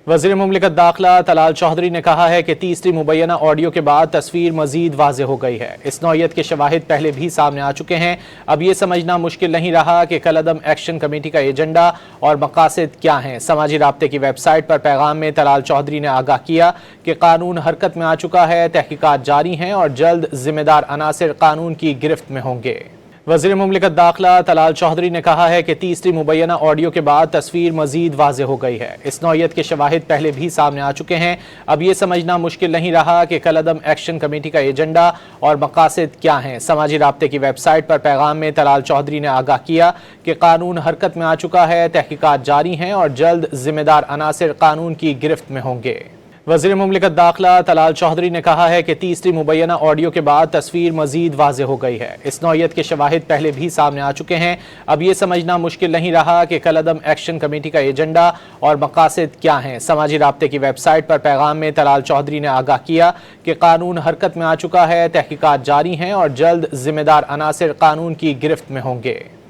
وزیر مملکت داخلہ طلال چودھری نے کہا ہے کہ تیسری مبینہ آڈیو کے بعد تصویر مزید واضح ہو گئی ہے۔ اس نوعیت کے شواہد پہلے بھی سامنے آ چکے ہیں۔ اب یہ سمجھنا مشکل نہیں رہا کہ کالعدم ایکشن کمیٹی کا ایجنڈا اور مقاصد کیا ہیں۔ سماجی رابطے کی ویب سائٹ پر پیغام میں طلال چودھری نے آگاہ کیا کہ قانون حرکت میں آ چکا ہے، تحقیقات جاری ہیں اور جلد ذمہ دار عناصر قانون کی گرفت میں ہوں گے۔ وزیر مملکت داخلہ طلال چودھری نے کہا ہے کہ تیسری مبینہ آڈیو کے بعد تصویر مزید واضح ہو گئی ہے۔ اس نوعیت کے شواہد پہلے بھی سامنے آ چکے ہیں۔ اب یہ سمجھنا مشکل نہیں رہا کہ کالعدم ایکشن کمیٹی کا ایجنڈا اور مقاصد کیا ہیں۔ سماجی رابطے کی ویب سائٹ پر پیغام میں طلال چودھری نے آگاہ کیا کہ قانون حرکت میں آ چکا ہے، تحقیقات جاری ہیں اور جلد ذمہ دار عناصر قانون کی گرفت میں ہوں گے۔ وزیر مملکت داخلہ طلال چودھری نے کہا ہے کہ تیسری مبینہ آڈیو کے بعد تصویر مزید واضح ہو گئی ہے۔ اس نوعیت کے شواہد پہلے بھی سامنے آ چکے ہیں۔ اب یہ سمجھنا مشکل نہیں رہا کہ کالعدم ایکشن کمیٹی کا ایجنڈا اور مقاصد کیا ہیں۔ سماجی رابطے کی ویب سائٹ پر پیغام میں طلال چودھری نے آگاہ کیا کہ قانون حرکت میں آ چکا ہے، تحقیقات جاری ہیں اور جلد ذمہ دار عناصر قانون کی گرفت میں ہوں گے۔